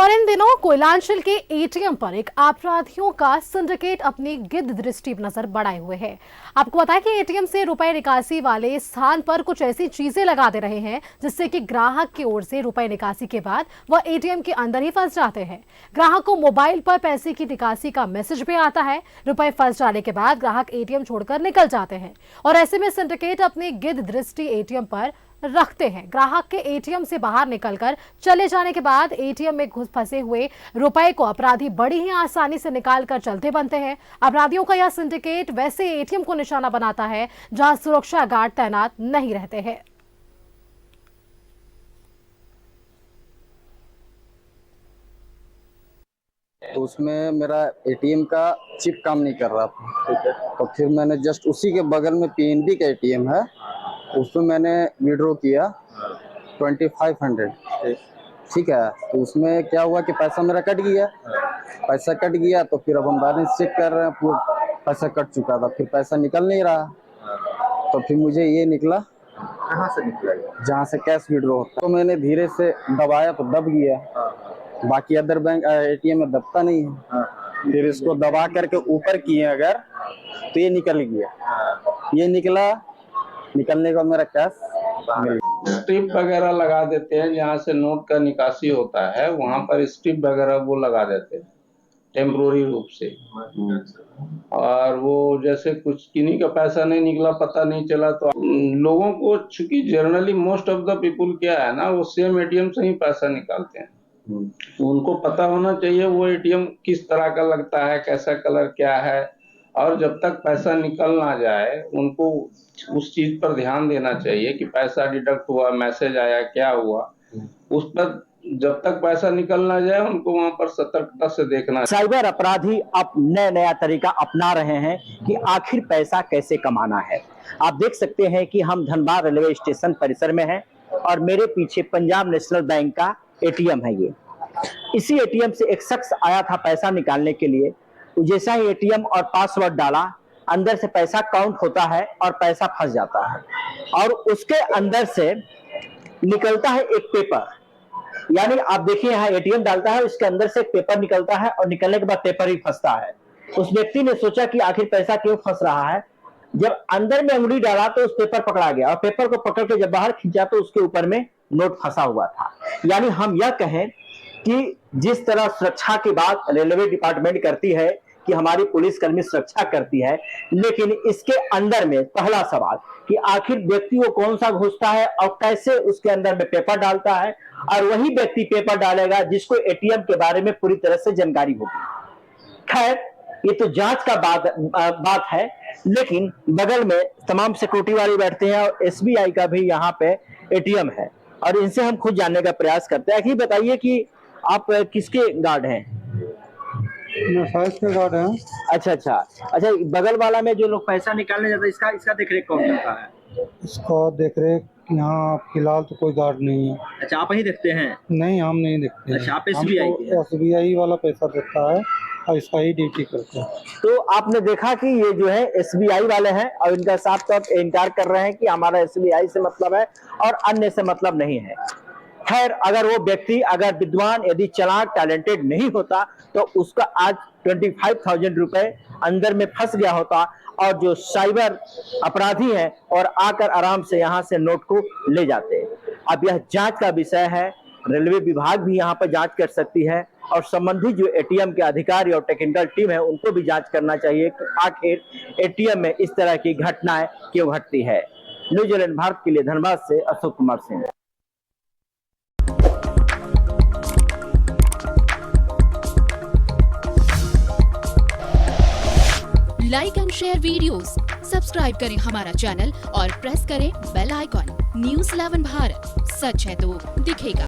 और इन दिनों कोयलांचल के एटीएम पर एक अपराधियों का सिंडिकेट अपनी गिद्ध दृष्टि नजर बढ़ाए हुए है। आपको बताया कि एटीएम से रुपए निकासी वाले स्थान पर कुछ ऐसी चीजें लगा दे रहे हैं जिससे कि ग्राहक की ओर से रुपए निकासी के बाद वह एटीएम के अंदर ही फंस जाते हैं। ग्राहक को मोबाइल पर पैसे की निकासी का मैसेज भी आता है। रुपए फंस जाने के बाद ग्राहक एटीएम छोड़कर निकल जाते हैं और ऐसे में सिंडिकेट अपनी गिद्ध दृष्टि एटीएम पर रखते हैं। ग्राहक के एटीएम से बाहर निकलकर चले जाने के बाद एटीएम में घुस फंसे हुए रुपए को अपराधी बड़ी ही आसानी से निकालकर चलते बनते हैं। अपराधियों का यह सिंडिकेट वैसे एटीएम को निशाना बनाता है जहां सुरक्षा गार्ड तैनात नहीं रहते हैं। तो उसमें मेरा एटीएम का चिप काम नहीं कर रहा था। ठीक है, तो फिर मैंने जस्ट उसी के बगल में पीएनबी का एटीएम है, उसमें मैंने विड्रॉ किया 2500। ठीक है, तो उसमें क्या हुआ कि पैसा मेरा कट गया। तो फिर अब हम बैलेंस चेक कर रहे हैं, पूरा पैसा कट चुका था, फिर पैसा निकल नहीं रहा। तो फिर मुझे ये निकला, कहाँ से निकला? जहाँ से कैश विड्रॉ होता, तो मैंने धीरे से दबाया तो दब गया। बाकी अदर बैंक एटीएम में दबता नहीं है। फिर इसको दबा करके ऊपर किए अगर तो ये निकल गया। ये निकलने का मेरा कैश स्ट्रिप वगैरह लगा देते हैं, जहाँ से नोट का निकासी होता है वहां पर स्ट्रिप वगैरह वो लगा देते हैं टेम्पोररी रूप से। और वो जैसे कुछ किन्हीं का पैसा नहीं निकला, पता नहीं चला, तो लोगों को चूंकि generally most of the people क्या है ना, वो सेम एटीएम से ही पैसा निकालते हैं। उनको पता होना चाहिए वो एटीएम किस तरह का लगता है, कैसा कलर क्या है, और जब तक पैसा निकल ना जाए उनको उस चीज पर ध्यान देना चाहिए कि पैसा डिडक्ट हुआ, मैसेज आया, क्या हुआ, उस पर जब तक पैसा निकल ना जाए उनको वहां पर सतर्कता से देखना। साइबर अपराधी अब नया तरीका अपना रहे हैं कि आखिर पैसा कैसे कमाना है। आप देख सकते हैं कि हम धनबाद रेलवे स्टेशन परिसर में हैं और मेरे पीछे पंजाब नेशनल बैंक का एटीएम है। ये इसी एटीएम से एक शख्स आया था पैसा निकालने के लिए। जैसा ही एटीएम और पासवर्ड डाला, अंदर से पैसा काउंट होता है और पैसा फंस जाता है और उसके अंदर से निकलता है एक पेपर। यानी आप देखिए यहाँ एटीएम डालता है, उसके अंदर से एक पेपर निकलता है और निकलने के बाद पेपर ही फंसता है। उस व्यक्ति ने सोचा कि आखिर पैसा क्यों फंस रहा है। जब अंदर में उंगली डाला तो उस पेपर पकड़ा गया और पेपर को पकड़ के जब बाहर खींचा तो उसके ऊपर में नोट फंसा हुआ था। यानी हम यह कहें कि जिस तरह सुरक्षा की बात रेलवे डिपार्टमेंट करती है कि हमारी पुलिसकर्मी सुरक्षा करती है, लेकिन इसके अंदर में पहला सवाल कि आखिर व्यक्ति को कौन सा घुसता है और कैसे उसके अंदर में पेपर डालता है, और वही व्यक्ति पेपर डालेगा जिसको एटीएम के बारे में पूरी तरह से जानकारी होगी। खैर, ये तो जांच का बात है, लेकिन बगल में तमाम सिक्योरिटी वाले बैठते हैं और एसबीआई का भी यहाँ पे एटीएम है और इनसे हम खुद जानने का प्रयास करते हैं। कि बताइए कि आप किसके गार्ड हैं? के गार्ड हैं। अच्छा, बगल वाला में जो लोग पैसा निकालने जाते हैं इसका देखरेख कौन करता है? इसका देखरेख यहाँ फिलहाल तो कोई गार्ड नहीं है। अच्छा, आप ही देखते हैं? नहीं, हम नहीं देखते। अच्छा, आप एसबीआई वाला पैसा देता है और इसका ही ड्यूटी करते हैं। तो आपने देखा कि ये जो है एसबीआई वाले हैं और इनका साफ तौर इनकार कर रहे हैं कि हमारा एसबीआई से मतलब है और अन्य से मतलब नहीं है। खैर, अगर वो व्यक्ति अगर विद्वान, यदि चालाक, टैलेंटेड नहीं होता तो उसका आज 25,000 रुपए अंदर में फंस गया होता और जो साइबर अपराधी हैं और आकर आराम से यहाँ से नोट को ले जाते। अब यह जांच का विषय है, रेलवे विभाग भी यहाँ पर जांच कर सकती है और संबंधित जो एटीएम के अधिकारी और टेक्निकल टीम है उनको भी जांच करना चाहिए कि आखिर एटीएम में इस तरह की घटनाएं क्यों घटती है। न्यूजीलैंड भारत के लिए धनबाद से Ashok Kumar Singh. Like and share videos, subscribe करें हमारा चैनल और प्रेस करें बेल आइकॉन। News 11 भारत, सच है तो दिखेगा।